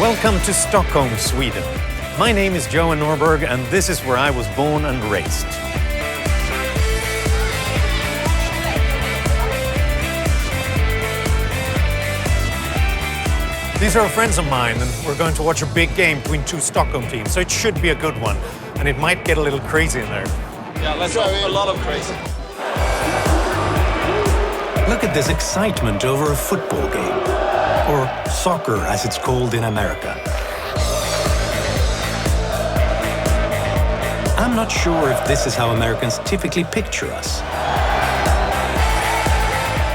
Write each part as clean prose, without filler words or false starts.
Welcome to Stockholm, Sweden. My name is Johan Norberg, and this is where I was born and raised. These are friends of mine, and we're going to watch a big game between two Stockholm teams, so it should be a good one. And it might get a little crazy in there. Yeah, let's have a lot of crazy. Look at this excitement over a football game. Or soccer, as it's called in America. I'm not sure if this is how Americans typically picture us.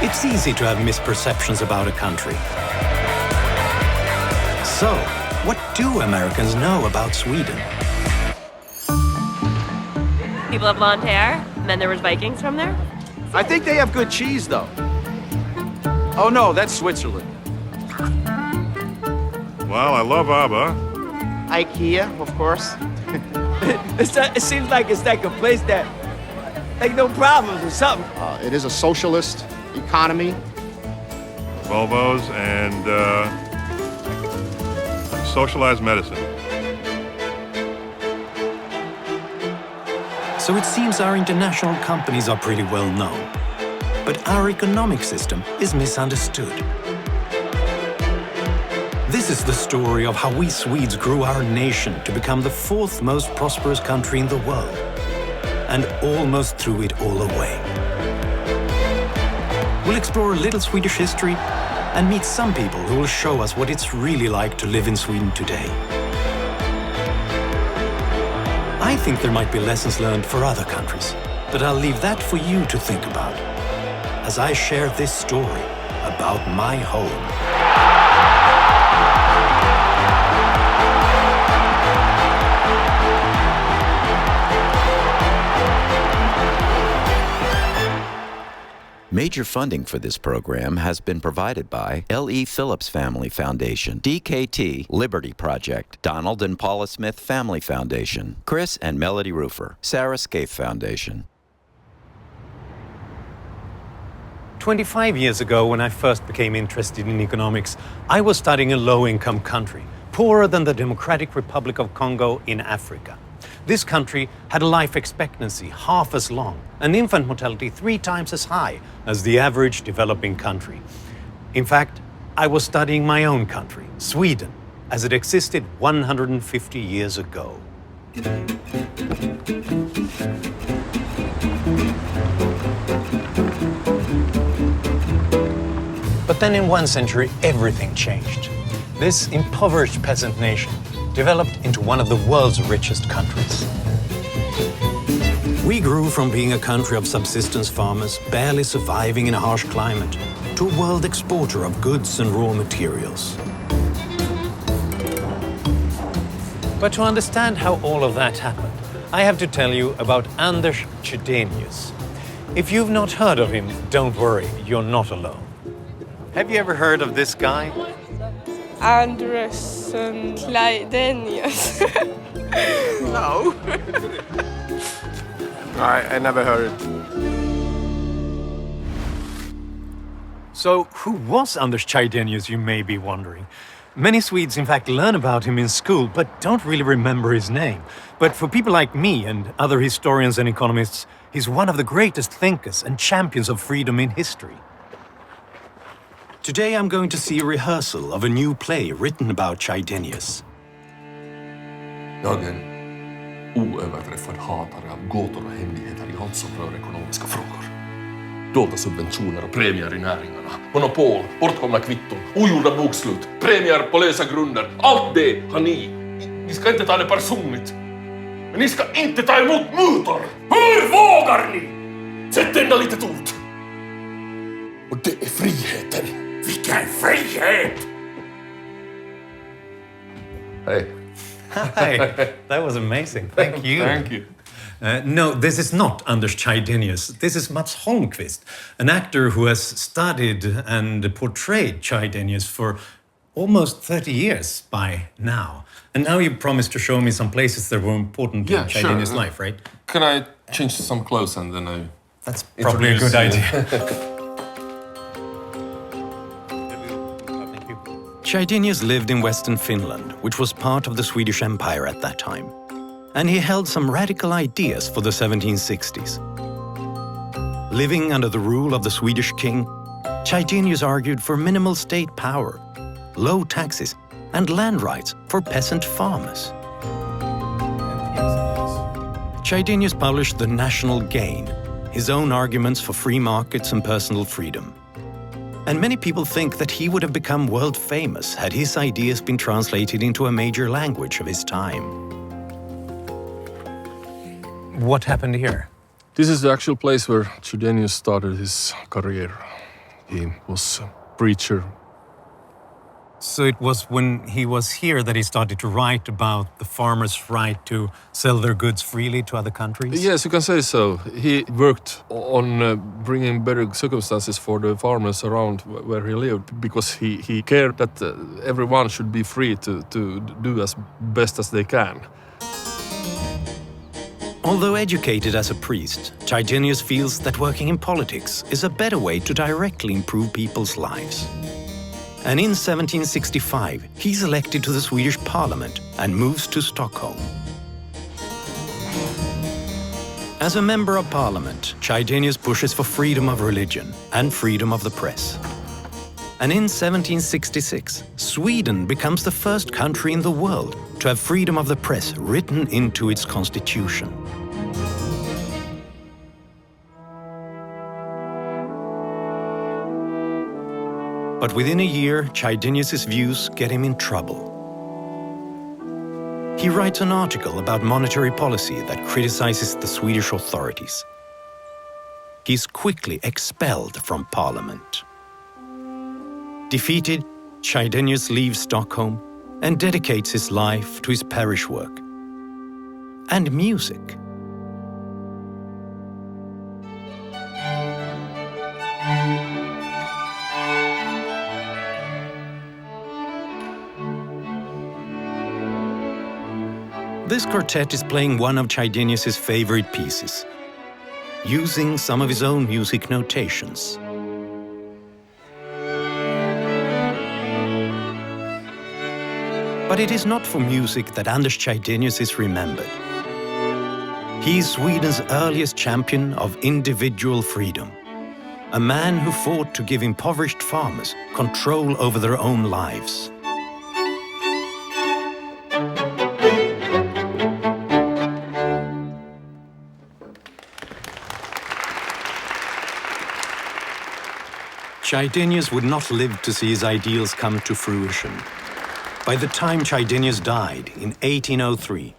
It's easy to have misperceptions about a country. So, what do Americans know about Sweden? People have blonde hair, and then there was Vikings from there. I think they have good cheese, though. Oh, no, that's Switzerland. Well, I love ABBA. IKEA, of course. It seems like it's like a place that, like, no problems or something. It is a socialist economy. Volvos and socialized medicine. So it seems our international companies are pretty well known. But our economic system is misunderstood. This is the story of how we Swedes grew our nation to become the fourth most prosperous country in the world, and almost threw it all away. We'll explore a little Swedish history and meet some people who will show us what it's really like to live in Sweden today. I think there might be lessons learned for other countries, but I'll leave that for you to think about as I share this story about my home. Major funding for this program has been provided by L.E. Phillips Family Foundation, DKT Liberty Project, Donald and Paula Smith Family Foundation, Chris and Melody Roofer, Sarah Scaife Foundation. 25 years ago, when I first became interested in economics, I was studying a low-income country, poorer than the Democratic Republic of Congo in Africa. This country had a life expectancy half as long, and infant mortality 3 times as high as the average developing country. In fact, I was studying my own country, Sweden, as it existed 150 years ago. But then in 1 century, everything changed. This impoverished peasant nation developed into one of the world's richest countries. We grew from being a country of subsistence farmers, barely surviving in a harsh climate, to a world exporter of goods and raw materials. But to understand how all of that happened, I have to tell you about Anders Chydenius. If you've not heard of him, don't worry, you're not alone. Have you ever heard of this guy? Anders Chydenius. No. I never heard it. So, who was Anders Chydenius, you may be wondering? Many Swedes, in fact, learn about him in school, but don't really remember his name. But for people like me and other historians and economists, he's one of the greatest thinkers and champions of freedom in history. Today I'm going to see a rehearsal of a new play written about Chydenius. Jag är en oöverträffad hatare av gåtor och hemligheter i allt som rör ekonomiska frågor. Dolda subventioner och premier i näringarna, monopol, bortkomna kvitton, ogjorda bokslut, premier på lösa grunder. Allt det har ni. Ni ska inte ta det personligt. Men ni ska inte ta emot mutor! Hur vågar ni? Sätt ända litet ord. Och det är friheten. Vilken frihet! Hey. Hi, that was amazing. Thank you. Thank you. No, this is not Anders Chydenius. This is Mats Holmqvist, an actor who has studied and portrayed Chydenius for almost 30 years by now. And now you promised to show me some places that were important in Chydenius' life, right? Can I change some clothes and then I... That's probably a good idea. Chydenius lived in Western Finland, which was part of the Swedish Empire at that time. And he held some radical ideas for the 1760s. Living under the rule of the Swedish king, Chydenius argued for minimal state power, low taxes, and land rights for peasant farmers. Chydenius published The National Gain, his own arguments for free markets and personal freedom. And many people think that he would have become world famous had his ideas been translated into a major language of his time. What happened here? This is the actual place where Chydenius started his career. He was a preacher. So it was when he was here that he started to write about the farmers' right to sell their goods freely to other countries? Yes, you can say so. He worked on bringing better circumstances for the farmers around where he lived, because he cared that everyone should be free to do as best as they can. Although educated as a priest, Chydenius feels that working in politics is a better way to directly improve people's lives. And in 1765, he's elected to the Swedish parliament and moves to Stockholm. As a member of parliament, Chydenius pushes for freedom of religion and freedom of the press. And in 1766, Sweden becomes the first country in the world to have freedom of the press written into its constitution. But within a year, Chydenius' views get him in trouble. He writes an article about monetary policy that criticizes the Swedish authorities. He's quickly expelled from parliament. Defeated, Chydenius leaves Stockholm and dedicates his life to his parish work and music. This quartet is playing one of Chydenius' favorite pieces, using some of his own music notations. But it is not for music that Anders Chydenius is remembered. He is Sweden's earliest champion of individual freedom, a man who fought to give impoverished farmers control over their own lives. Chydenius would not live to see his ideals come to fruition. By the time Chydenius died in 1803,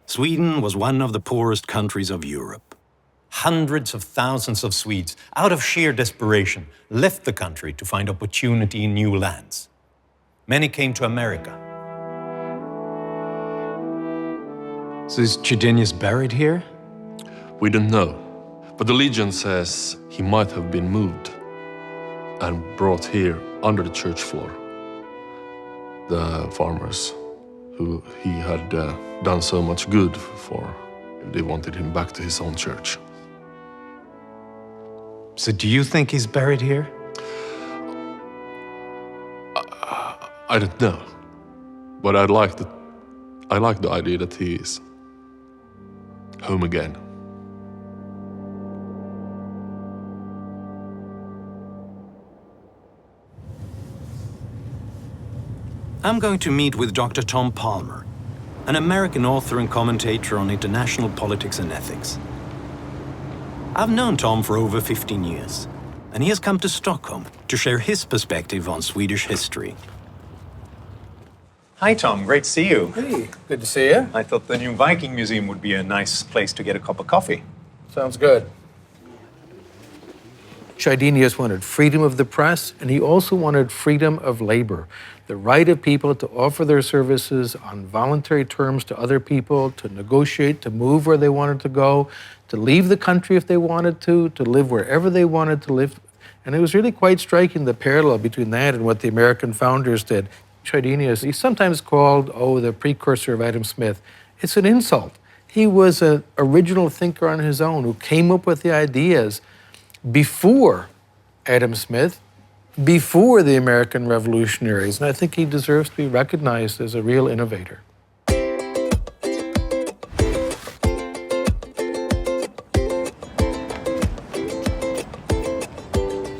Sweden was one of the poorest countries of Europe. Hundreds of thousands of Swedes, out of sheer desperation, left the country to find opportunity in new lands. Many came to America. So is Chydenius buried here? We don't know, but the legend says he might have been moved and brought here under the church floor. The farmers who he had done so much good for, they wanted him back to his own church. So do you think he's buried here? I don't know, but I like the idea that he is home again. I'm going to meet with Dr. Tom Palmer, an American author and commentator on international politics and ethics. I've known Tom for over 15 years, and he has come to Stockholm to share his perspective on Swedish history. Hi, Tom. Great to see you. Hey, good to see you. I thought the new Viking Museum would be a nice place to get a cup of coffee. Sounds good. Chydenius wanted freedom of the press, and he also wanted freedom of labor, the right of people to offer their services on voluntary terms to other people, to negotiate, to move where they wanted to go, to leave the country if they wanted to live wherever they wanted to live. And it was really quite striking, the parallel between that and what the American founders did. Chydenius, he's sometimes called, the precursor of Adam Smith. It's an insult. He was an original thinker on his own who came up with the ideas before Adam Smith before the American revolutionaries, and I think he deserves to be recognized as a real innovator.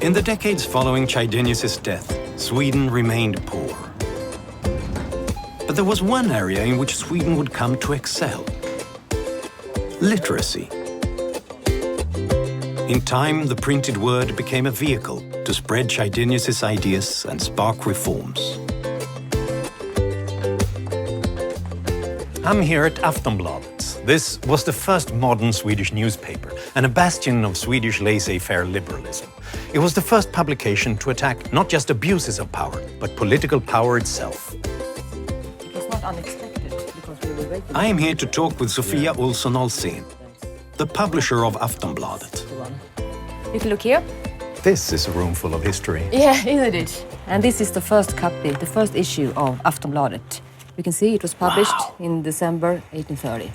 In the decades following Chydenius' death, Sweden remained poor. But there was one area in which Sweden would come to excel: literacy. In time, the printed word became a vehicle to spread Chydenius' ideas and spark reforms. I'm here at Aftonbladet. This was the first modern Swedish newspaper and a bastion of Swedish laissez-faire liberalism. It was the first publication to attack not just abuses of power, but political power itself. It was not unexpected because we were waiting. I am here to talk with Sofia Olsson Alsén, the publisher of Aftonbladet. You can look here. This is a room full of history. Yeah, isn't it? And this is the first copy, the first issue of Aftonbladet. You can see it was published in December 1830.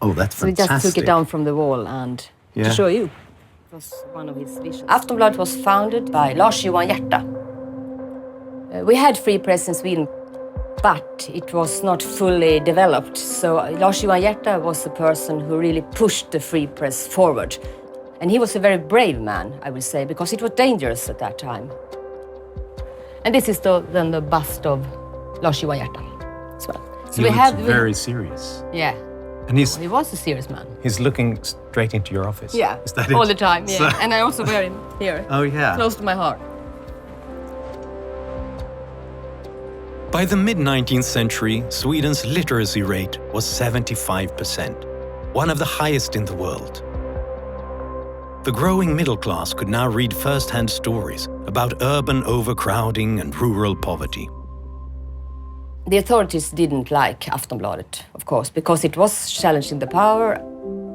Oh, that's so fantastic. we just took it down from the wall and to show you. It was one of his visions. Aftonbladet was founded by Lars Johan Hierta. We had free press in Sweden, but it was not fully developed. So Lars Johan Hierta was the person who really pushed the free press forward. And he was a very brave man, I would say, because it was dangerous at that time. And this is then the bust of Lars Johan Hierta as well. So he looks very serious. Yeah. And he was a serious man. He's looking straight into your office. Yeah, is that it? all the time, yeah. So, and I also wear him here. Oh, yeah. Close to my heart. By the mid-19th century, Sweden's literacy rate was 75%, one of the highest in the world. The growing middle class could now read first-hand stories about urban overcrowding and rural poverty. The authorities didn't like Aftonbladet, of course, because it was challenging the power.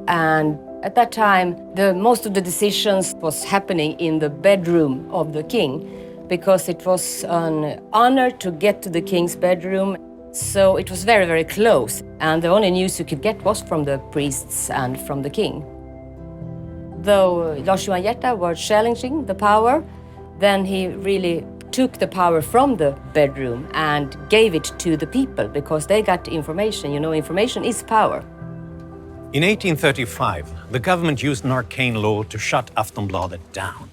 And at that time, most of the decisions was happening in the bedroom of the king, because it was an honor to get to the king's bedroom. So it was very, very close. And the only news you could get was from the priests and from the king. Though Lars Johan Hierta was challenging the power, then he really took the power from the bedroom and gave it to the people because they got information. You know, information is power. In 1835, the government used an arcane law to shut Aftonbladet down.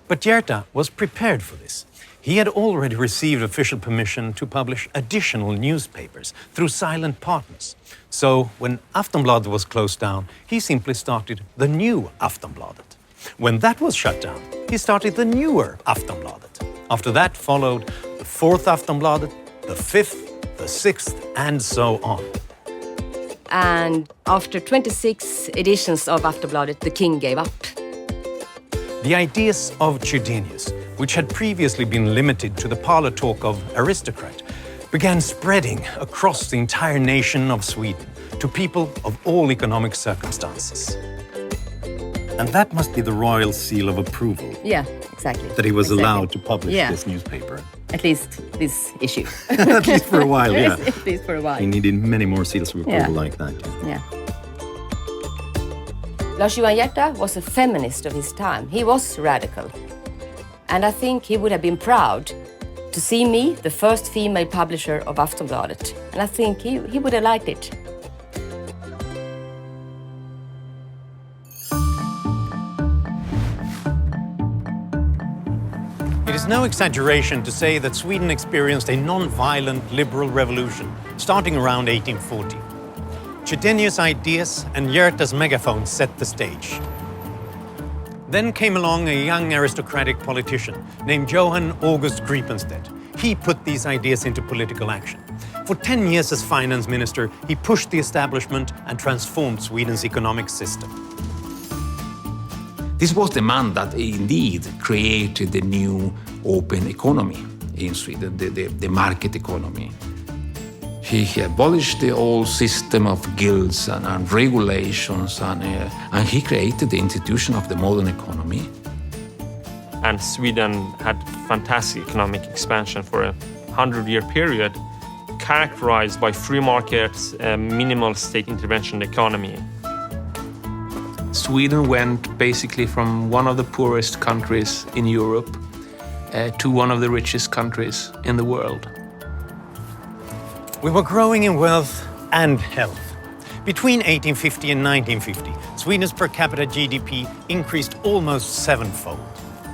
But Hierta was prepared for this. He had already received official permission to publish additional newspapers through silent partners. So when Aftonbladet was closed down, he simply started the new Aftonbladet. When that was shut down, he started the newer Aftonbladet. After that followed the fourth Aftonbladet, the fifth, the sixth, and so on. And after 26 editions of Aftonbladet, the king gave up. The ideas of Chydenius, which had previously been limited to the parlor talk of aristocrat, began spreading across the entire nation of Sweden to people of all economic circumstances. And that must be the royal seal of approval. Yeah, exactly. That he was allowed to publish this newspaper. At least this issue. At least for a while, yeah. At least for a while. He needed many more seals of approval like that. Yeah. Lars Johan Hierta was a feminist of his time. He was radical. And I think he would have been proud to see me, the first female publisher of Aftonbladet. And I think he would have liked it. It is no exaggeration to say that Sweden experienced a non-violent liberal revolution starting around 1840. Chydenius' ideas and Hierta's megaphone set the stage. Then came along a young aristocratic politician named Johan August Gripenstedt. He put these ideas into political action. For 10 years as finance minister, he pushed the establishment and transformed Sweden's economic system. This was the man that indeed created the new open economy in Sweden, the market economy. He abolished the old system of guilds and regulations, and he created the institution of the modern economy. And Sweden had fantastic economic expansion for a 100-year period, characterized by free markets, minimal state intervention economy. Sweden went basically from one of the poorest countries in Europe to one of the richest countries in the world. We were growing in wealth and health. Between 1850 and 1950, Sweden's per capita GDP increased almost sevenfold.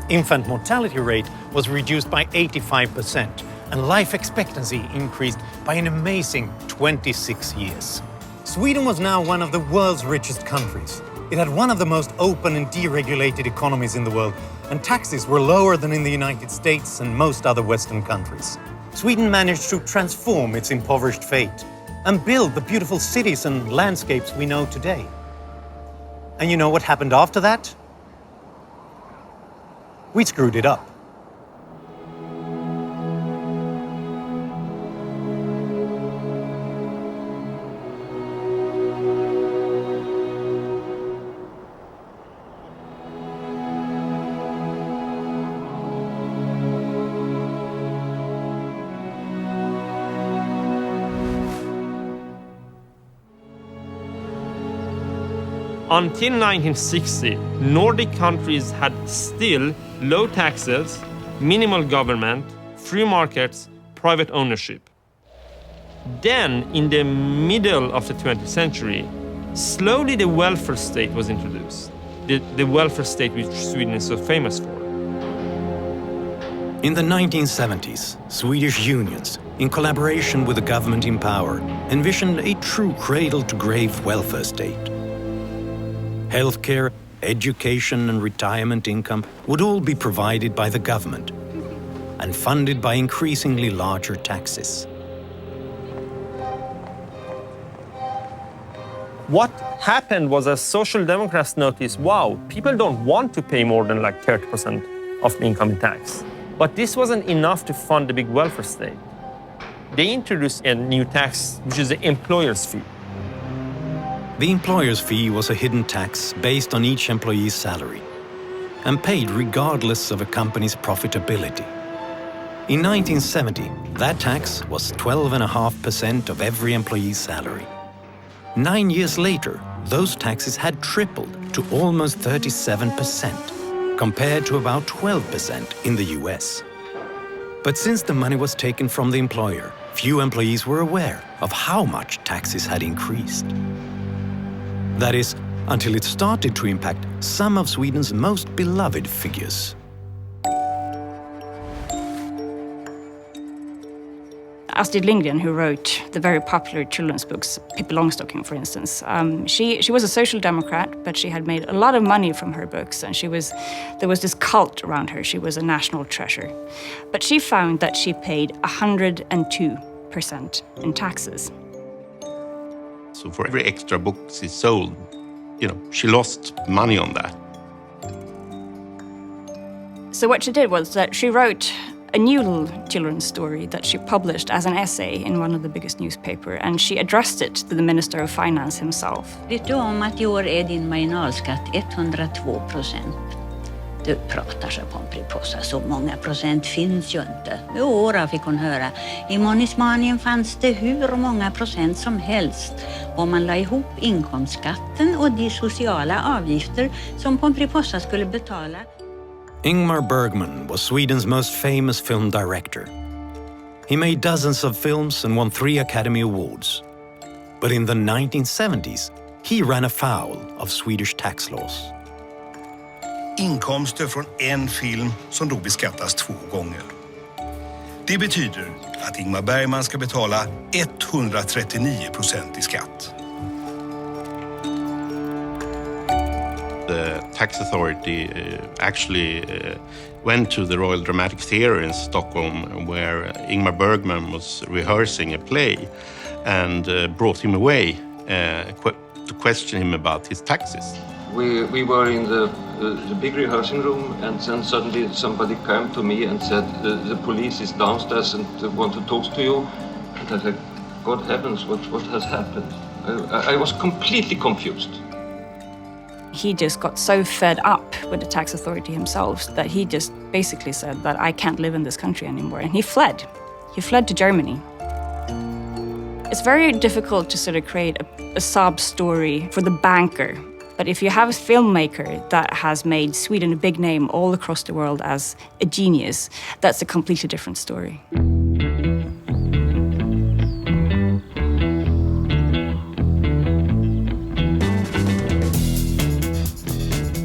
Infant mortality rate was reduced by 85%, and life expectancy increased by an amazing 26 years. Sweden was now one of the world's richest countries. It had one of the most open and deregulated economies in the world, and taxes were lower than in the United States and most other Western countries. Sweden managed to transform its impoverished fate and build the beautiful cities and landscapes we know today. And you know what happened after that? We screwed it up. Until 1960, Nordic countries had still low taxes, minimal government, free markets, private ownership. Then, in the middle of the 20th century, slowly the welfare state was introduced. The welfare state which Sweden is so famous for. In the 1970s, Swedish unions, in collaboration with the government in power, envisioned a true cradle-to-grave welfare state. Healthcare, education and retirement income would all be provided by the government and funded by increasingly larger taxes. What happened was that Social Democrats noticed, wow, people don't want to pay more than like 30% of the income in tax. But this wasn't enough to fund the big welfare state. They introduced a new tax, which is the employer's fee. The employer's fee was a hidden tax based on each employee's salary and paid regardless of a company's profitability. In 1970, that tax was 12.5% of every employee's salary. 9 years later, those taxes had tripled to almost 37%, compared to about 12% in the US. But since the money was taken from the employer, few employees were aware of how much taxes had increased. That is, until it started to impact some of Sweden's most beloved figures. Astrid Lindgren, who wrote the very popular children's books, Pippi Longstocking, for instance, she was a social democrat, but she had made a lot of money from her books, and there was this cult around her. She was a national treasure. But she found that she paid 102% in taxes. So for every extra book she sold, she lost money on that. So what she did was that she wrote a new little children's story that she published as an essay in one of the biggest newspapers, and she addressed it to the Minister of Finance himself. Vet du om att i år är din marginalskatt 102%? Du pratar så Pomperipossa, så många procent finns ju inte. Jo, fick hon höra. I Monismanien fanns det hur många procent som helst. Om man la ihop inkomstskatten och de sociala avgifter som Pomperipossa skulle betala. Ingmar Bergman was Sweden's most famous film director. He made dozens of films and won 3 Academy Awards. But in the 1970s, he ran afoul of Swedish tax laws. Inkomster från en film som då beskattas 2 gånger. Det betyder att Ingmar Bergman ska betala 139% i skatt. The tax authority actually went to the Royal Dramatic Theatre in Stockholm, where Ingmar Bergman was rehearsing a play, and brought him away to question him about his taxes. We were in the big rehearsing room, and then suddenly somebody came to me and said, the police is downstairs and want to talk to you. And I said, God heavens, what has happened? I was completely confused. He just got so fed up with the tax authority himself that he just basically said that I can't live in this country anymore, and he fled. He fled to Germany. It's very difficult to sort of create a sob story for the banker But if you have a filmmaker that has made Sweden a big name all across the world as a genius, that's a completely different story.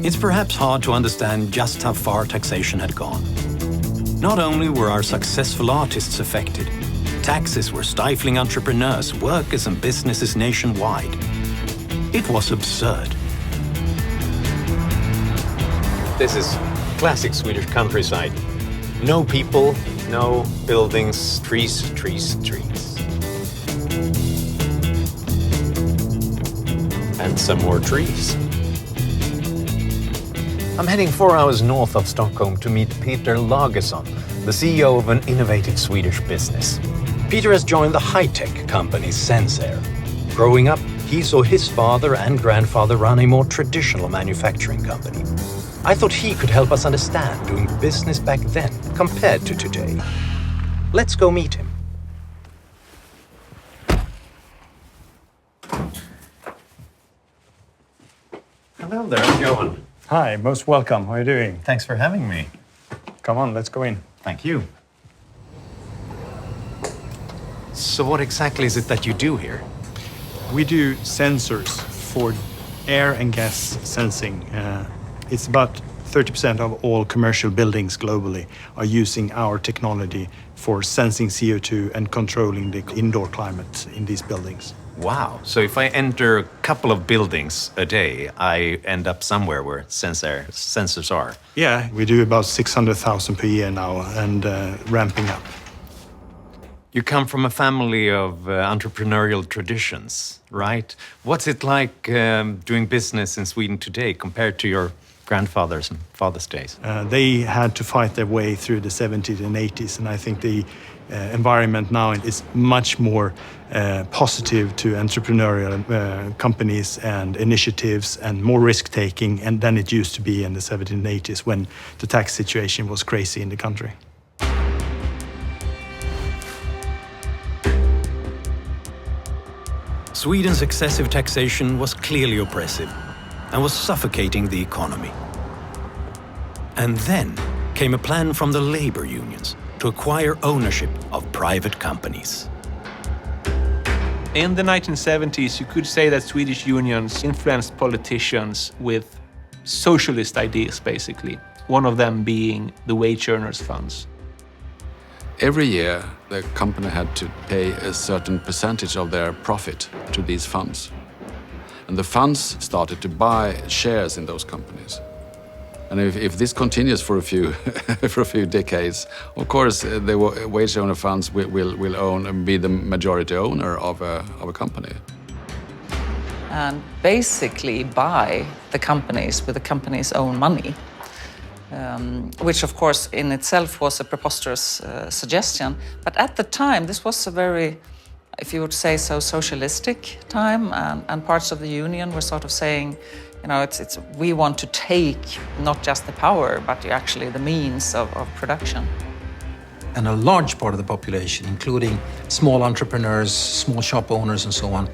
It's perhaps hard to understand just how far taxation had gone. Not only were our successful artists affected, taxes were stifling entrepreneurs, workers and businesses nationwide. It was absurd. This is classic Swedish countryside. No people, no buildings, trees, trees, trees. And some more trees. I'm heading 4 hours north of Stockholm to meet Peter Lagesson, the CEO of an innovative Swedish business. Peter has joined the high-tech company Sensair. Growing up, he saw his father and grandfather run a more traditional manufacturing company. I thought he could help us understand doing business back then compared to today. Let's go meet him. Hello there, Johan. Hi, most welcome. How are you doing? Thanks for having me. Come on, let's go in. Thank you. So what exactly is it that you do here? We do sensors for air and gas sensing. It's about 30% of all commercial buildings globally are using our technology for sensing CO2 and controlling the indoor climate in these buildings. Wow. So if I enter a couple of buildings a day, I end up somewhere where sensors are. Yeah, we do about 600,000 per year now and ramping up. You come from a family of entrepreneurial traditions, right? What's it like doing business in Sweden today compared to your grandfathers and fathers' days? They had to fight their way through the 70s and 80s, and I think the environment now is much more positive to entrepreneurial companies and initiatives and more risk-taking than it used to be in the 70s and 80s when the tax situation was crazy in the country. Sweden's excessive taxation was clearly oppressive and was suffocating the economy. And then came a plan from the labor unions to acquire ownership of private companies. In the 1970s, you could say that Swedish unions influenced politicians with socialist ideas, basically. One of them being the wage earners funds. Every year, the company had to pay a certain percentage of their profit to these funds. And the funds started to buy shares in those companies. And if this continues for a few for a few decades, of course, the wage owner funds will own and be the majority owner of a company. And basically buy the companies with the company's own money. Which, of course, in itself was a preposterous suggestion. But at the time, this was a very, if you would say so, socialistic time, and parts of the union were sort of saying, you know, we want to take not just the power, but actually the means of production. And a large part of the population, including small entrepreneurs, small shop owners and so on,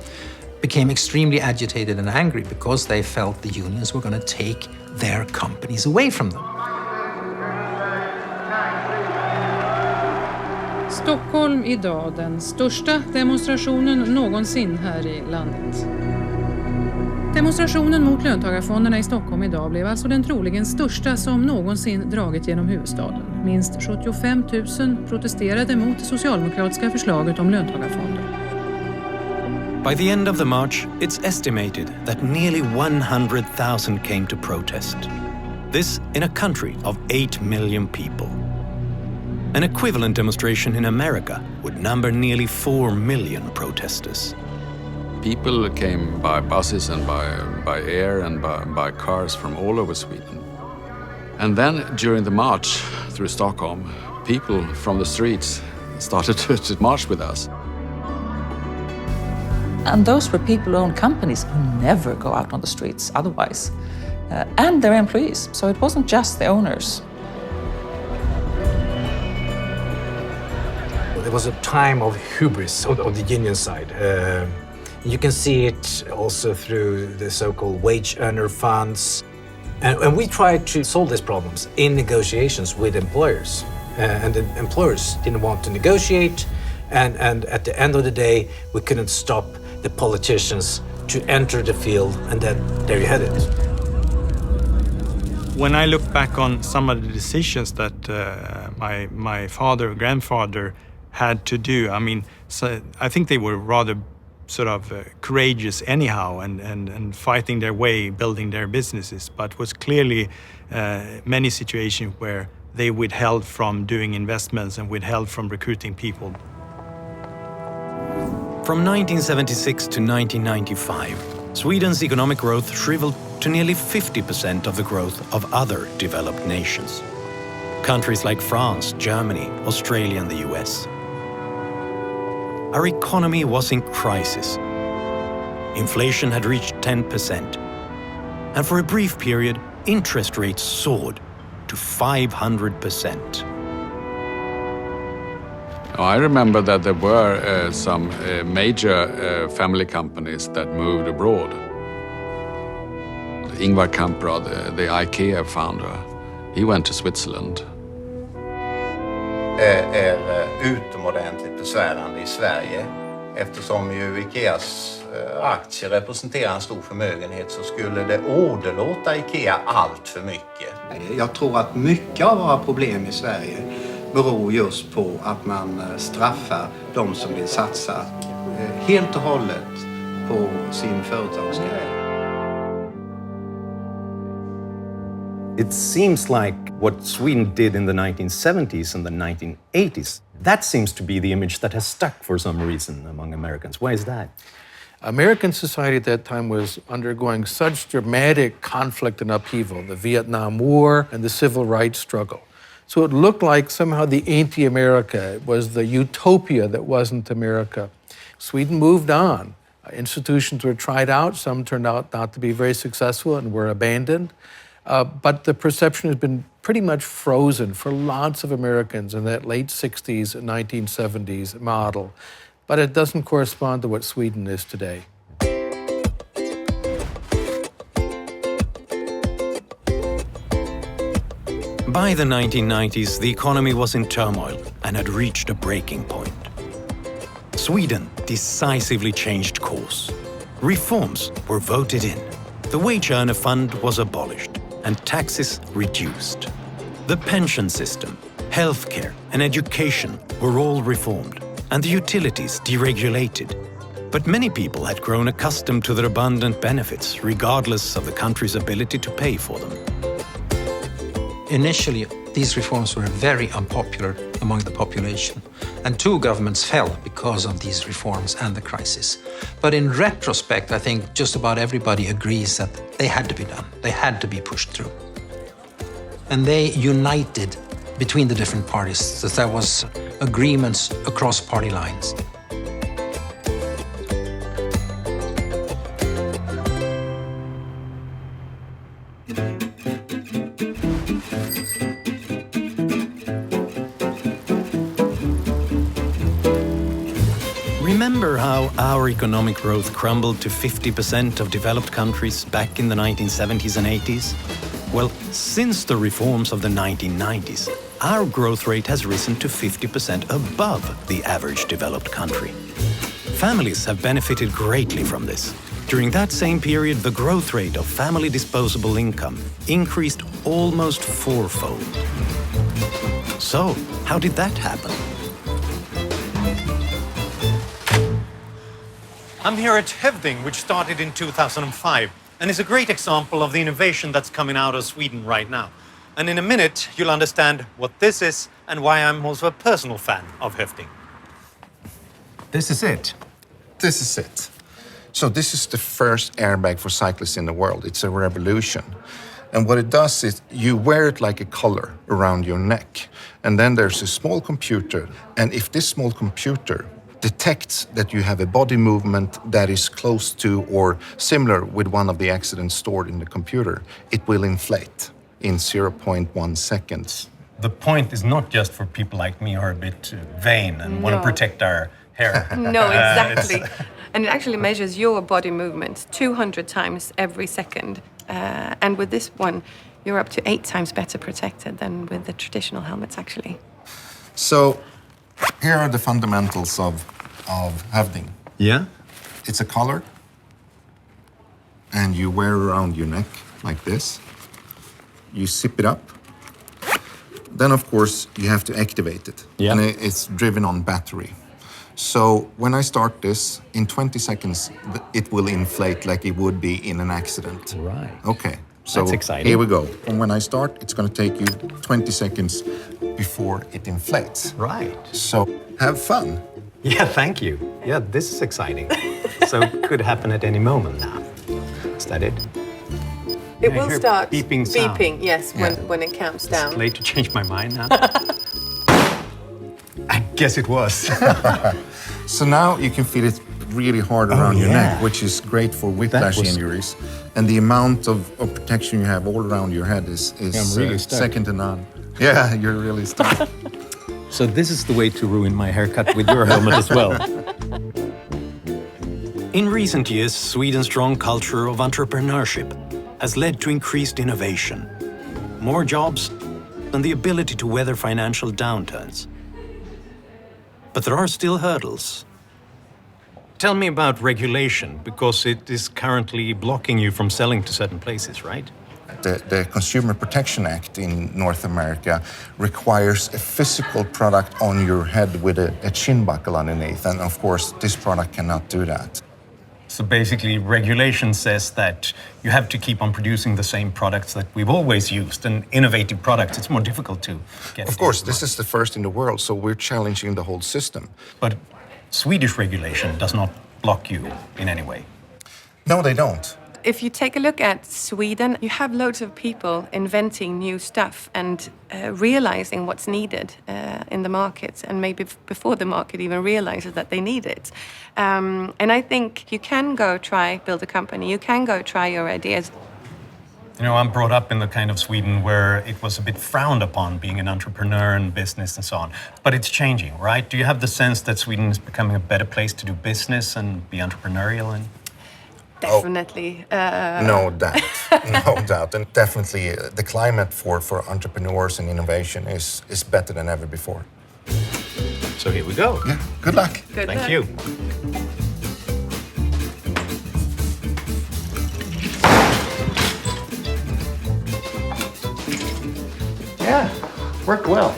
became extremely agitated and angry because they felt the unions were going to take their companies away from them. Stockholm idag, den största demonstrationen någonsin här i landet. Demonstrationen mot löntagarfonderna i Stockholm idag blev alltså den troligen största som någonsin dragit genom huvudstaden. Minst 75 000 protesterade mot det socialdemokratiska förslaget om löntagarfonder. By the end of the march, it's estimated that nearly 100,000 came to protest. This in a country of 8 million people. An equivalent demonstration in America would number nearly 4 million protesters. People came by buses and by air and by cars from all over Sweden. And then during the march through Stockholm, people from the streets started to march with us. And those were people who own companies who never go out on the streets otherwise. And their employees, so it wasn't just the owners. There was a time of hubris on the union side. You can see it also through the so-called wage earner funds. And we tried to solve these problems in negotiations with employers. And the employers didn't want to negotiate. And at the end of the day, we couldn't stop the politicians to enter the field, and then there you had it. When I look back on some of the decisions that my father, grandfather had to do, I mean, so I think they were rather sort of courageous anyhow and fighting their way, building their businesses, but was clearly many situations where they withheld from doing investments and withheld from recruiting people. From 1976 to 1995, Sweden's economic growth shriveled to nearly 50% of the growth of other developed nations. Countries like France, Germany, Australia and the US. Our economy was in crisis. Inflation had reached 10%. And for a brief period, interest rates soared to 500%. I remember that there were some major family companies that moved abroad. Ingvar Kamprad, the IKEA founder, he went to Switzerland. Är utomordentligt besvärande i Sverige eftersom ju Ikeas aktier representerar en stor förmögenhet, så skulle det åderlåta Ikea allt för mycket. Jag tror att mycket av våra problem i Sverige beror just på att man straffar de som vill satsa helt och hållet på sin företagskarriär. It seems like what Sweden did in the 1970s and the 1980s, that seems to be the image that has stuck for some reason among Americans. Why is that? American society at that time was undergoing such dramatic conflict and upheaval, the Vietnam War and the civil rights struggle. So it looked like somehow the anti-America was the utopia that wasn't America. Sweden moved on. Institutions were tried out. Some turned out not to be very successful and were abandoned. But the perception has been pretty much frozen for lots of Americans in that late 60s and 1970s model. But it doesn't correspond to what Sweden is today. By the 1990s, the economy was in turmoil and had reached a breaking point. Sweden decisively changed course. Reforms were voted in. The wage earner fund was abolished and taxes reduced. The pension system, healthcare and education were all reformed and the utilities deregulated. But many people had grown accustomed to their abundant benefits, regardless of the country's ability to pay for them. Initially, these reforms were very unpopular among the population, and two governments fell because of these reforms and the crisis. But in retrospect, I think just about everybody agrees that they had to be done. They had to be pushed through. And they united between the different parties, so there was agreements across party lines. Remember how our economic growth crumbled to 50% of developed countries back in the 1970s and 80s? Well, since the reforms of the 1990s, our growth rate has risen to 50% above the average developed country. Families have benefited greatly from this. During that same period, the growth rate of family disposable income increased almost fourfold. So, how did that happen? I'm here at Hövding, which started in 2005, and is a great example of the innovation that's coming out of Sweden right now. And in a minute, you'll understand what this is and why I'm also a personal fan of Hövding. This is it. This is it. So this is the first airbag for cyclists in the world. It's a revolution. And what it does is you wear it like a collar around your neck. And then there's a small computer. And if this small computer detects that you have a body movement that is close to or similar with one of the accidents stored in the computer, it will inflate in 0.1 seconds. The point is not just for people like me who are a bit vain and want to protect our hair. No, exactly. And it actually measures your body movements 200 times every second. And with this one, you're up to 8 times better protected than with the traditional helmets, actually. So here are the fundamentals of hävding. Yeah? It's a collar, and you wear around your neck like this. You zip it up. Then, of course, you have to activate it. Yeah. And it's driven on battery. So when I start this, in 20 seconds, it will inflate like it would be in an accident. Right. Okay. So That's exciting. here we go. And when I start, it's going to take you 20 seconds before it inflates. Right. So have fun. Yeah, thank you. Yeah, this is exciting. So it could happen at any moment now. Is that it? It I will hear start beeping sound. yes, when it counts down. It's late to change my mind now. I guess it was. So now you can feel it really hard around your neck, which is great for whiplash injuries. And the amount of protection you have all around your head is really stuck. second to none. Yeah, you're really stuck. So this is the way to ruin my haircut with your helmet as well. In recent years, Sweden's strong culture of entrepreneurship has led to increased innovation, more jobs, and the ability to weather financial downturns. But there are still hurdles. Tell me about regulation, because it is currently blocking you from selling to certain places, right? The Consumer Protection Act in North America requires a physical product on your head with a chin buckle underneath. And of course, this product cannot do that. So basically, regulation says that you have to keep on producing the same products that we've always used, and innovative products, it's more difficult to get. Of course, this is the first in the world, so we're challenging the whole system. But Swedish regulation does not block you in any way. No, they don't. If you take a look at Sweden, you have loads of people inventing new stuff and realizing what's needed in the market, and maybe before the market even realizes that they need it. And I think you can go build a company, you can go try your ideas. You know, I'm brought up in the kind of Sweden where it was a bit frowned upon being an entrepreneur in business and so on. But it's changing, right? Do you have the sense that Sweden is becoming a better place to do business and be entrepreneurial in? Definitely. No doubt, no doubt. And definitely the climate for entrepreneurs and innovation is better than ever before. So here we go. Yeah, good luck. Good Thank luck. you. Yeah, worked well.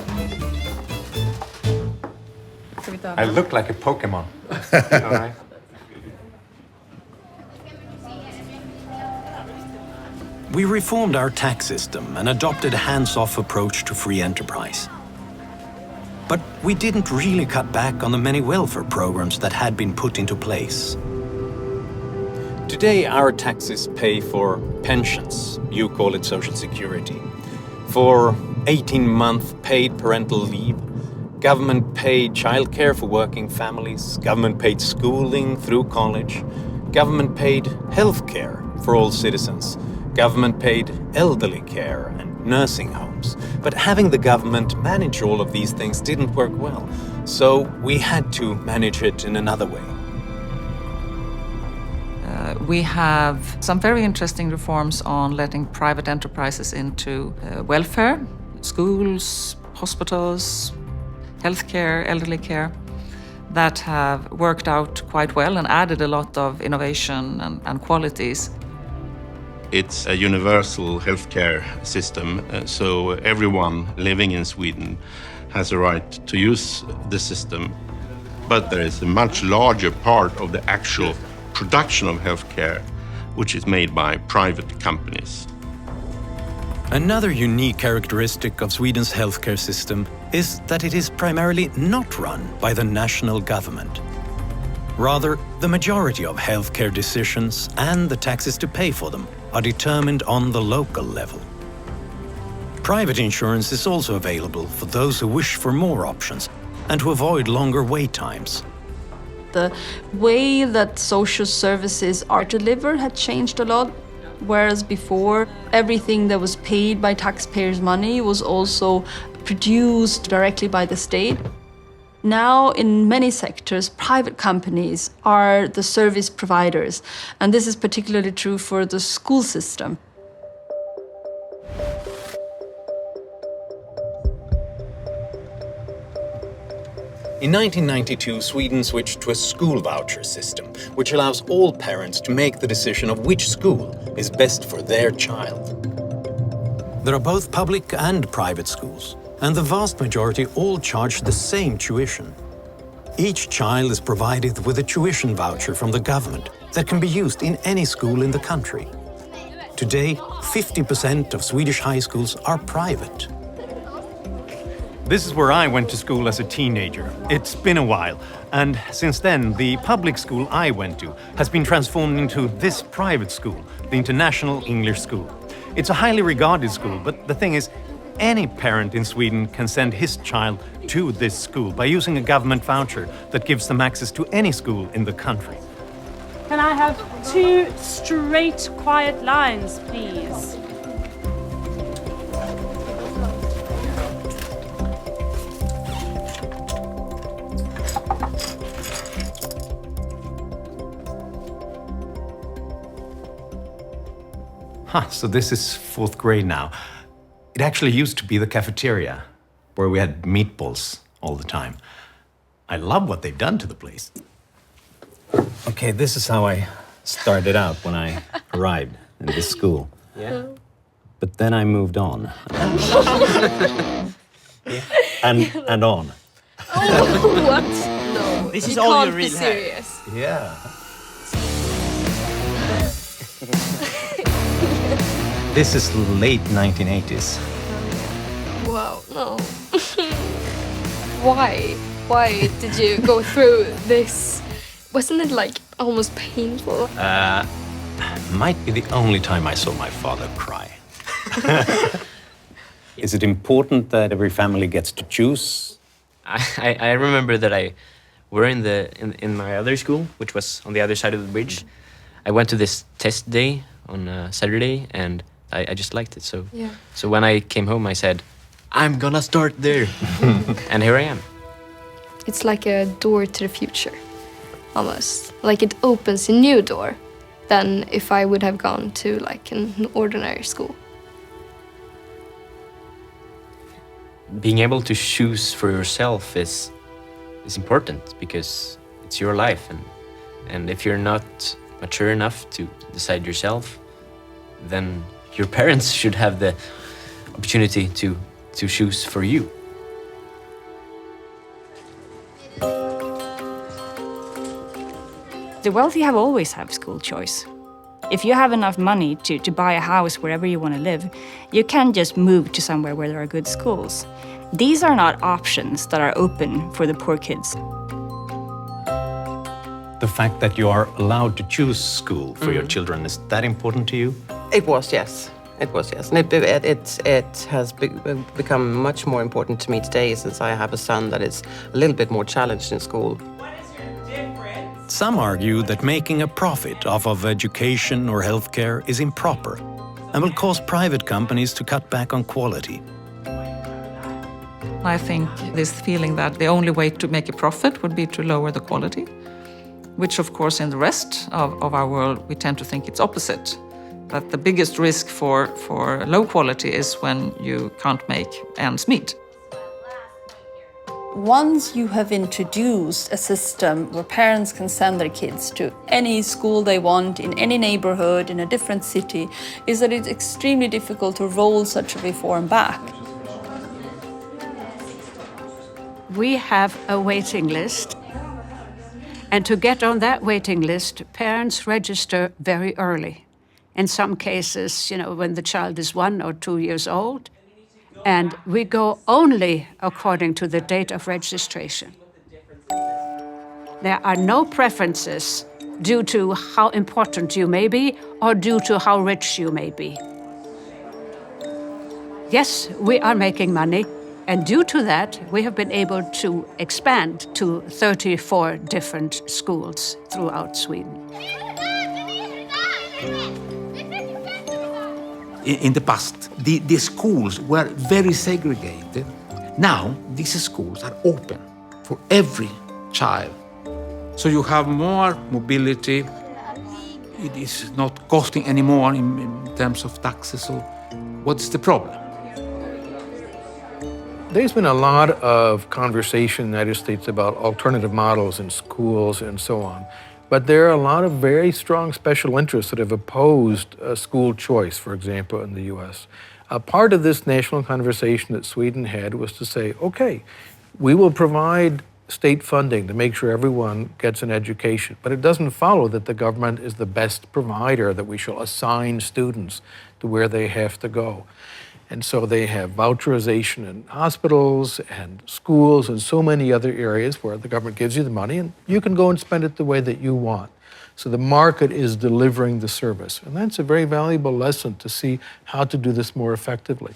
I look like a Pokemon. All right. We reformed our tax system and adopted a hands-off approach to free enterprise. But we didn't really cut back on the many welfare programs that had been put into place. Today, our taxes pay for pensions, you call it social security, for 18-month paid parental leave, government-paid childcare for working families, government-paid schooling through college, government-paid healthcare for all citizens, government-paid elderly care and nursing homes. But having the government manage all of these things didn't work well, so we had to manage it in another way. We have some very interesting reforms on letting private enterprises into welfare, schools, hospitals, healthcare, elderly care, that have worked out quite well and added a lot of innovation and qualities. It's a universal healthcare system, so everyone living in Sweden has a right to use the system. But there is a much larger part of the actual production of healthcare which is made by private companies. Another unique characteristic of Sweden's healthcare system is that it is primarily not run by the national government. Rather, the majority of healthcare decisions and the taxes to pay for them are determined on the local level. Private insurance is also available for those who wish for more options and to avoid longer wait times. The way that social services are delivered had changed a lot, whereas before everything that was paid by taxpayers' money was also produced directly by the state. Now, in many sectors, private companies are the service providers, and this is particularly true for the school system. In 1992, Sweden switched to a school voucher system, which allows all parents to make the decision of which school is best for their child. There are both public and private schools, and the vast majority all charge the same tuition. Each child is provided with a tuition voucher from the government that can be used in any school in the country. Today, 50% of Swedish high schools are private. This is where I went to school as a teenager. It's been a while, and since then, the public school I went to has been transformed into this private school, the International English School. It's a highly regarded school, but the thing is, any parent in Sweden can send his child to this school by using a government voucher that gives them access to any school in the country. Can I have 2 straight, quiet lines, please? So this is 4th grade now. It actually used to be the cafeteria, where we had meatballs all the time. I love what they've done to the place. Okay, this is how I started out when I arrived in this school. Yeah. But then I moved on. and on. Oh, what? No. This is you all can't you really be have. serious. Yeah. This is late 1980s. Wow, no. Why? Why did you go through this? Wasn't it like almost painful? Might be the only time I saw my father cry. Is it important that every family gets to choose? I remember that I were in my other school, which was on the other side of the bridge. I went to this test day on Saturday, and I just liked it. So when I came home, I said, I'm gonna start there. And here I am. It's like a door to the future, almost. Like it opens a new door than if I would have gone to like an ordinary school. Being able to choose for yourself is important because it's your life, and if you're not mature enough to decide yourself, then your parents should have the opportunity to choose for you. The wealthy have always had school choice. If you have enough money to buy a house wherever you want to live, you can just move to somewhere where there are good schools. These are not options that are open for the poor kids. The fact that you are allowed to choose school for your children, is that important to you? It was, yes. It was, yes. And it has become much more important to me today since I have a son that is a little bit more challenged in school. Some argue that making a profit off of education or healthcare is improper and will cause private companies to cut back on quality. I think this feeling that the only way to make a profit would be to lower the quality, which of course in the rest of our world we tend to think it's opposite. That the biggest risk for low quality is when you can't make ends meet. Once you have introduced a system where parents can send their kids to any school they want, in any neighborhood, in a different city, is that it's extremely difficult to roll such a reform back. We have a waiting list. And to get on that waiting list, parents register very early. In some cases, when the child is 1 or 2 years old. And we go only according to the date of registration. There are no preferences due to how important you may be or due to how rich you may be. Yes, we are making money, and due to that, we have been able to expand to 34 different schools throughout Sweden. In the past, the schools were very segregated. Now, these schools are open for every child. So you have more mobility. It is not costing any more in terms of taxes. So what's the problem? There's been a lot of conversation in the United States about alternative models in schools and so on. But there are a lot of very strong special interests that have opposed school choice, for example, in the US. A part of this national conversation that Sweden had was to say, okay, we will provide state funding to make sure everyone gets an education, but it doesn't follow that the government is the best provider, that we shall assign students to where they have to go. And so they have voucherization in hospitals and schools and so many other areas where the government gives you the money and you can go and spend it the way that you want. So the market is delivering the service. And that's a very valuable lesson to see how to do this more effectively.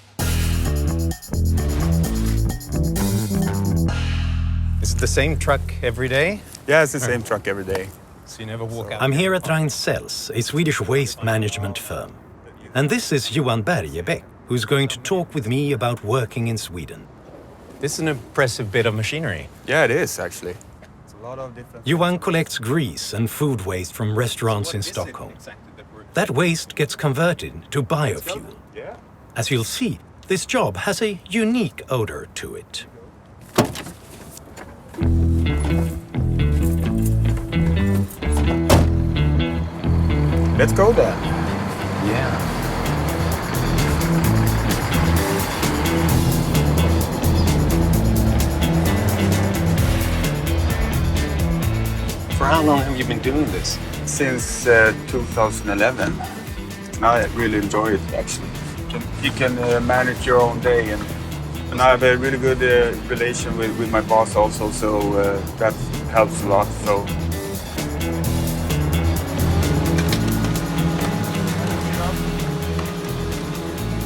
Is it the same truck every day? Yeah, it's the same truck every day. So you never walk out? I'm here at Ragn-Sells, a Swedish waste management firm. And this is Johan Norberg, who's going to talk with me about working in Sweden. This is an impressive bit of machinery. Yeah, it is, actually. It's a lot of different... Johan collects grease and food waste from restaurants in Stockholm. That waste gets converted to biofuel. As you'll see, this job has a unique odor to it. Let's go there. Yeah. For how long have you been doing this? Since 2011. I really enjoy it, actually. You can manage your own day, and I have a really good relation with my boss also, so that helps a lot. So.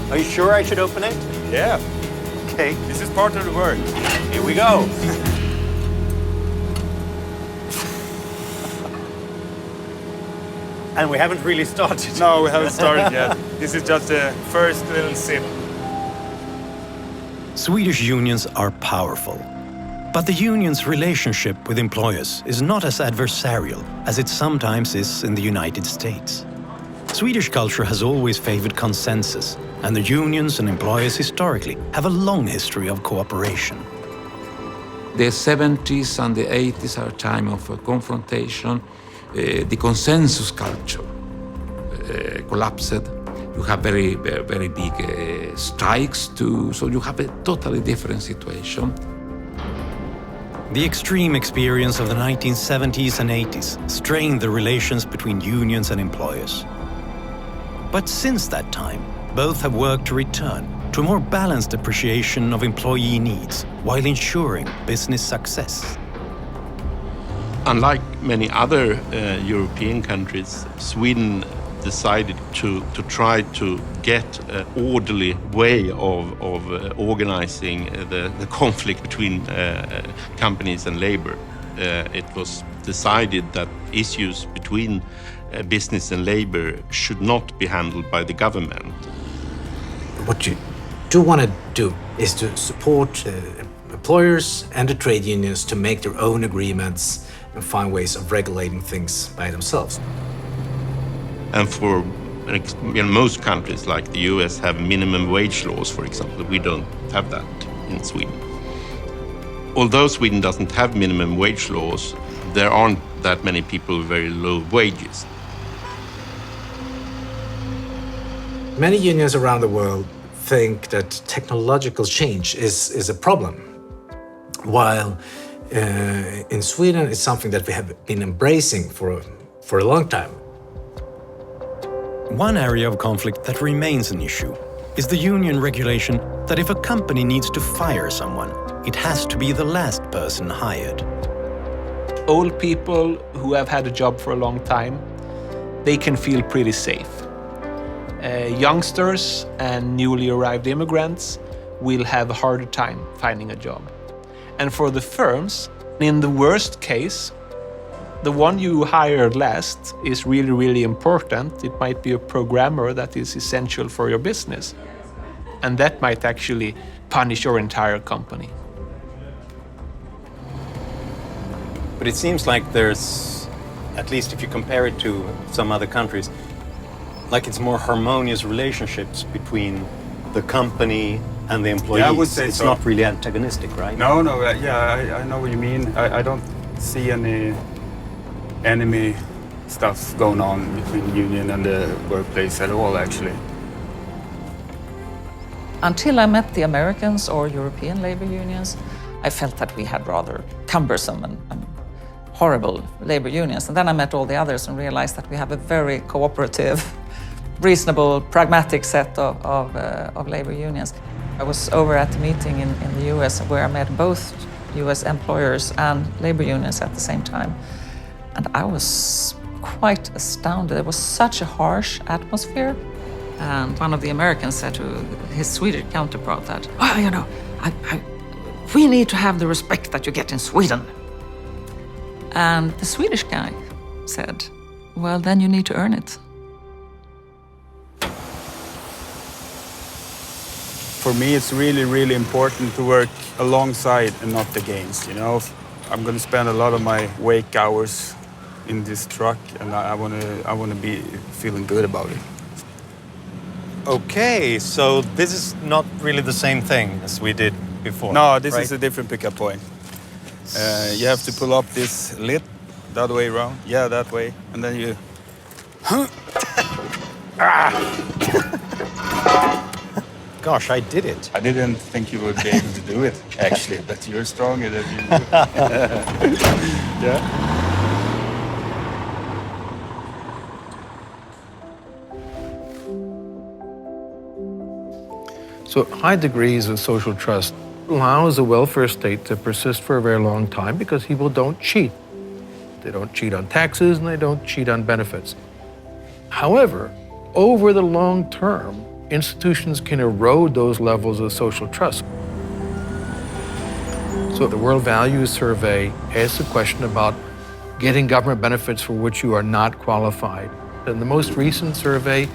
Are you sure I should open it? Yeah. Okay. This is part of the work. Here we go. And we haven't really started. No, we haven't started yet. This is just the first little sip. Swedish unions are powerful. But the union's relationship with employers is not as adversarial as it sometimes is in the United States. Swedish culture has always favored consensus, and the unions and employers historically have a long history of cooperation. The 70s and the 80s are a time of confrontation. The consensus culture collapsed. You have very big strikes too, so you have a totally different situation. The extreme experience of the 1970s and 80s strained the relations between unions and employers. But since that time, both have worked to return to a more balanced appreciation of employee needs while ensuring business success. Unlike many other European countries, Sweden decided to try to get an orderly way of organizing the conflict between companies and labor. It was decided that issues between business and labor should not be handled by the government. What you do want to do is to support employers and the trade unions to make their own agreements and find ways of regulating things by themselves. And for most countries like the US have minimum wage laws, for example. We don't have that in Sweden. Although Sweden doesn't have minimum wage laws, there aren't that many people with very low wages. Many unions around the world think that technological change is a problem, while in Sweden it's something that we have been embracing for a long time. One area of conflict that remains an issue is the union regulation that if a company needs to fire someone, it has to be the last person hired. Old people who have had a job for a long time, they can feel pretty safe. Youngsters and newly arrived immigrants will have a harder time finding a job. And for the firms, in the worst case, the one you hired last is really, really important. It might be a programmer that is essential for your business. And that might actually punish your entire company. But it seems like there's, at least if you compare it to some other countries, like it's more harmonious relationships between the company and the employees. Yeah, I would say it's so. not really antagonistic, right? No, I know what you mean. I don't see any enemy stuff going on between the union and the workplace at all, actually. Until I met the Americans or European labor unions, I felt that we had rather cumbersome and horrible labor unions. And then I met all the others and realized that we have a very cooperative, reasonable, pragmatic set of labor unions. I was over at a meeting in the US where I met both US employers and labor unions at the same time. And I was quite astounded. There was such a harsh atmosphere. And one of the Americans said to his Swedish counterpart that, "Oh, you know, we need to have the respect that you get in Sweden." And the Swedish guy said, "Well, then you need to earn it." For me, it's really, really important to work alongside and not against, you know. I'm going to spend a lot of my wake hours in this truck, and I want to be feeling good about it. Okay, so this is not really the same thing as we did before. No, this right? is a different pickup point. You have to pull up this lid the other way around. Yeah, that way. And then you... Gosh, I did it. I didn't think you would be able to do it, actually, but you're stronger than you do. Yeah. So high degrees of social trust allows a welfare state to persist for a very long time because people don't cheat. They don't cheat on taxes and they don't cheat on benefits. However, over the long term, institutions can erode those levels of social trust. So the World Values Survey asks a question about getting government benefits for which you are not qualified. In the most recent survey,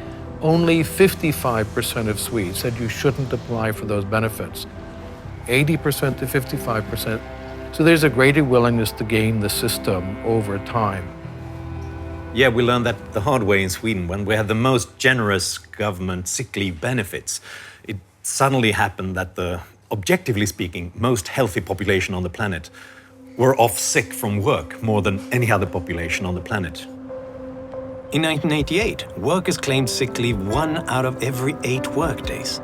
only 55% of Swedes said you shouldn't apply for those benefits. 80% to 55%. So there's a greater willingness to game the system over time. Yeah, we learned that the hard way in Sweden when we had the most generous government sick leave benefits. It suddenly happened that the, objectively speaking, most healthy population on the planet were off sick from work more than any other population on the planet. In 1988, workers claimed sick leave 1 out of every 8 workdays.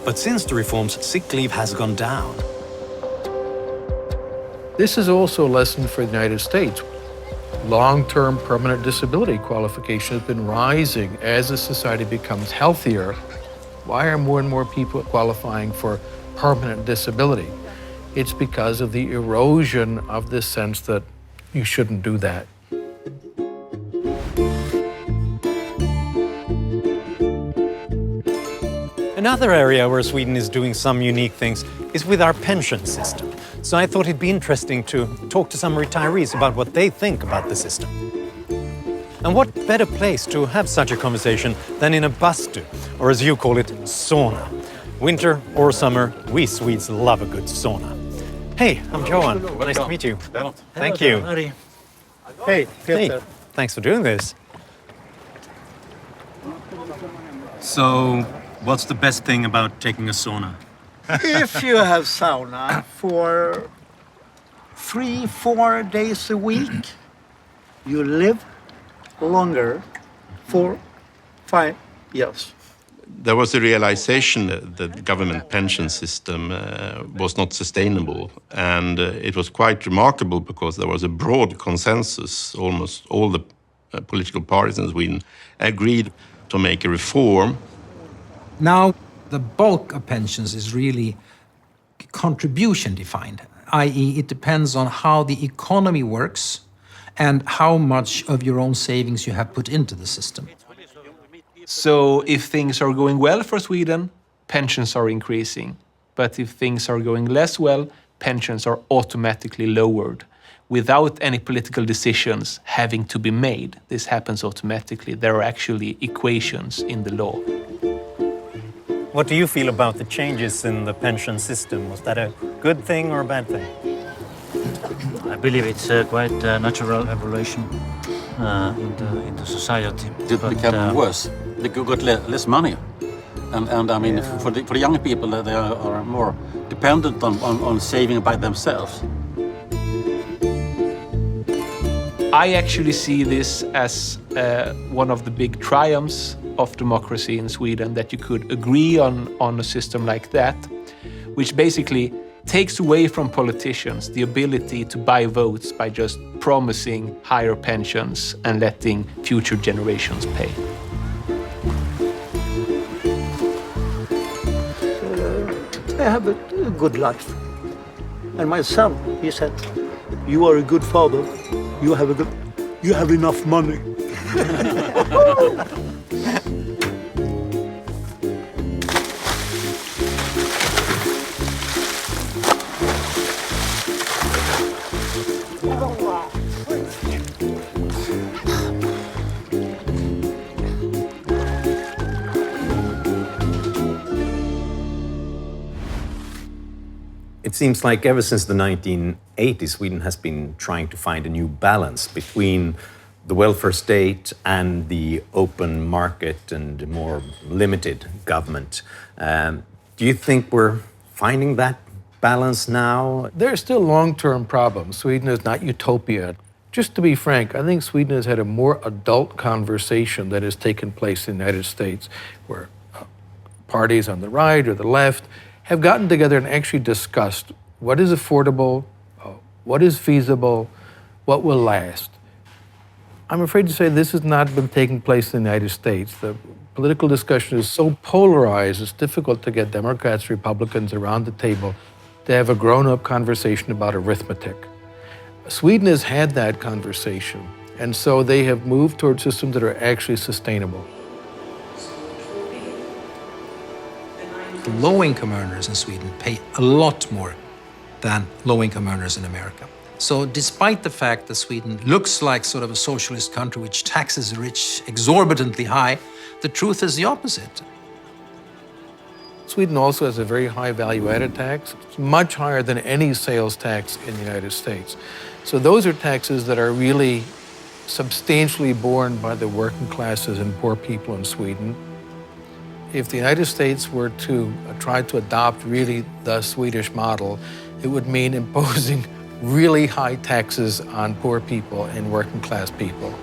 But since the reforms, sick leave has gone down. This is also a lesson for the United States. Long-term permanent disability qualification has been rising as the society becomes healthier. Why are more and more people qualifying for permanent disability? It's because of the erosion of this sense that you shouldn't do that. Another area where Sweden is doing some unique things is with our pension system. So I thought it'd be interesting to talk to some retirees about what they think about the system. And what better place to have such a conversation than in a bastu, or as you call it, sauna. Winter or summer, we Swedes love a good sauna. Hey, I'm Johan. Nice to meet you. Thank you. Hey, Hey, thanks for doing this. So, what's the best thing about taking a sauna? If you have sauna for 3-4 days a week, you live longer for 5 years. There was a realization that the government pension system was not sustainable, and it was quite remarkable because there was a broad consensus. Almost all the political parties in Sweden agreed to make a reform. Now, the bulk of pensions is really contribution defined, i.e. it depends on how the economy works and how much of your own savings you have put into the system. So if things are going well for Sweden, pensions are increasing. But if things are going less well, pensions are automatically lowered without any political decisions having to be made. This happens automatically. There are actually equations in the law. What do you feel about the changes in the pension system? Was that a good thing or a bad thing? I believe it's quite a natural evolution in the society. It became worse. They got less money. And I mean, for the young people, they are more dependent on saving by themselves. I actually see this as one of the big triumphs of democracy in Sweden, that you could agree on a system like that, which basically takes away from politicians the ability to buy votes by just promising higher pensions and letting future generations pay. I have a good life. And my son, he said, you are a good father. You have enough money. It seems like ever since the 1980s, Sweden has been trying to find a new balance between the welfare state and the open market and more limited government. Do you think we're finding that balance now? There are still long-term problems. Sweden is not utopia. Just to be frank, I think Sweden has had a more adult conversation that has taken place in the United States, where parties on the right or the left have gotten together and actually discussed what is affordable, what is feasible, what will last. I'm afraid to say this has not been taking place in the United States. The political discussion is so polarized, it's difficult to get Democrats, Republicans around the table to have a grown-up conversation about arithmetic. Sweden has had that conversation, and so they have moved towards systems that are actually sustainable. The low-income earners in Sweden pay a lot more than low-income earners in America. So despite the fact that Sweden looks like sort of a socialist country which taxes the rich exorbitantly high, the truth is the opposite. Sweden also has a very high value-added tax. It's much higher than any sales tax in the United States. So those are taxes that are really substantially borne by the working classes and poor people in Sweden. If the United States were to try to adopt really the Swedish model, it would mean imposing really high taxes on poor people and working class people.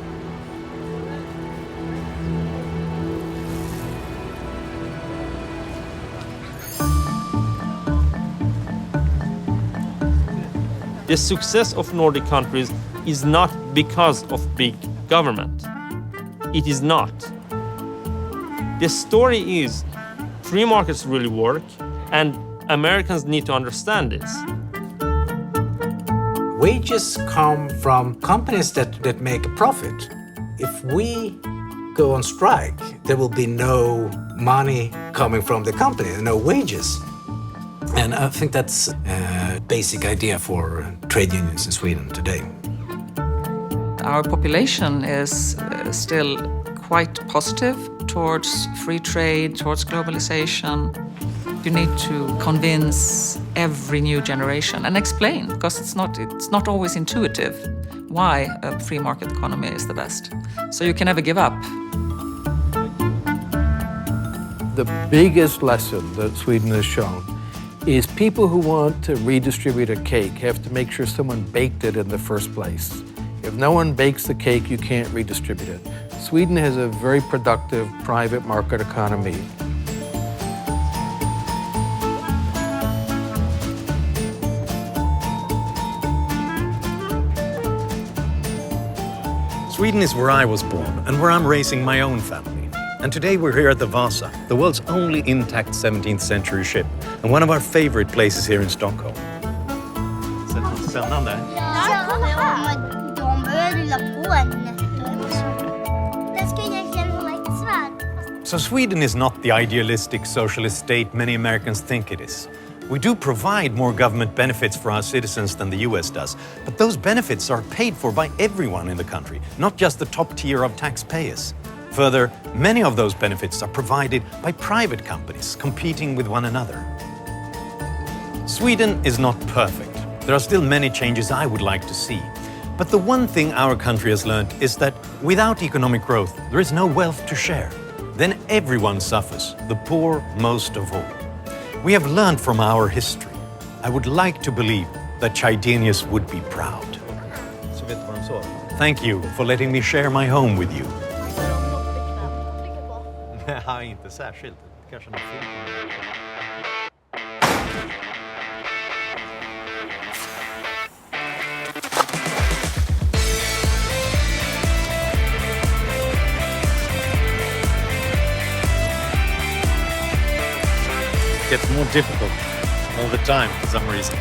The success of Nordic countries is not because of big government. It is not. The story is free markets really work, and Americans need to understand this. Wages come from companies that make a profit. If we go on strike, there will be no money coming from the company, no wages. And I think that's a basic idea for trade unions in Sweden today. Our population is still quite positive towards free trade, towards globalization. You need to convince every new generation and explain, because it's not always intuitive, why a free market economy is the best. So you can never give up. The biggest lesson that Sweden has shown is people who want to redistribute a cake have to make sure someone baked it in the first place. If no one bakes the cake, you can't redistribute it. Sweden has a very productive private market economy. Sweden is where I was born and where I'm raising my own family. And today we're here at the Vasa, the world's only intact 17th century ship, and one of our favorite places here in Stockholm. So Sweden is not the idealistic socialist state many Americans think it is. We do provide more government benefits for our citizens than the US does, but those benefits are paid for by everyone in the country, not just the top tier of taxpayers. Further, many of those benefits are provided by private companies competing with one another. Sweden is not perfect. There are still many changes I would like to see. But the one thing our country has learned is that without economic growth, there is no wealth to share. Then everyone suffers, the poor most of all. We have learned from our history. I would like to believe that Chydenius would be proud. Thank you for letting me share my home with you. Nej, inte särskilt. Kanske något fel. It gets more difficult all the time for some reason.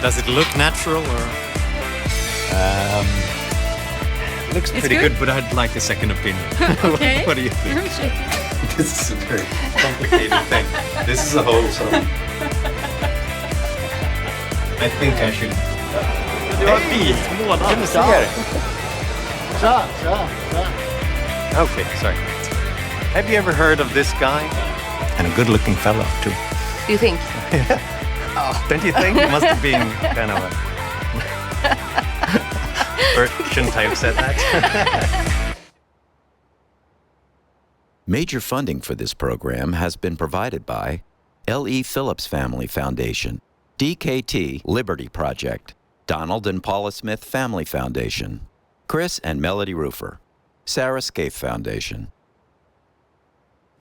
Does it look natural or? It looks pretty good, but I'd like a second opinion. Okay. What do you think? This is a very complicated thing. This is a whole sort of... I think I should... Okay, sorry. Have you ever heard of this guy? And a good-looking fellow, too. Do you think? Oh, don't you think? It must have been kind of a... Or shouldn't I have said that? Major funding for this program has been provided by L.E. Phillips Family Foundation, DKT Liberty Project, Donald and Paula Smith Family Foundation, Chris and Melody Roofer, Sarah Scaife Foundation.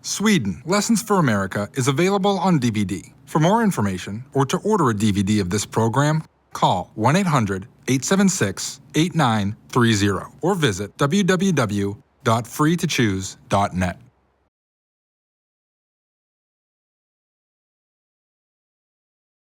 Sweden, Lessons for America is available on DVD. For more information or to order a DVD of this program, call 1-800-876-8930 or visit www.freetochoose.net.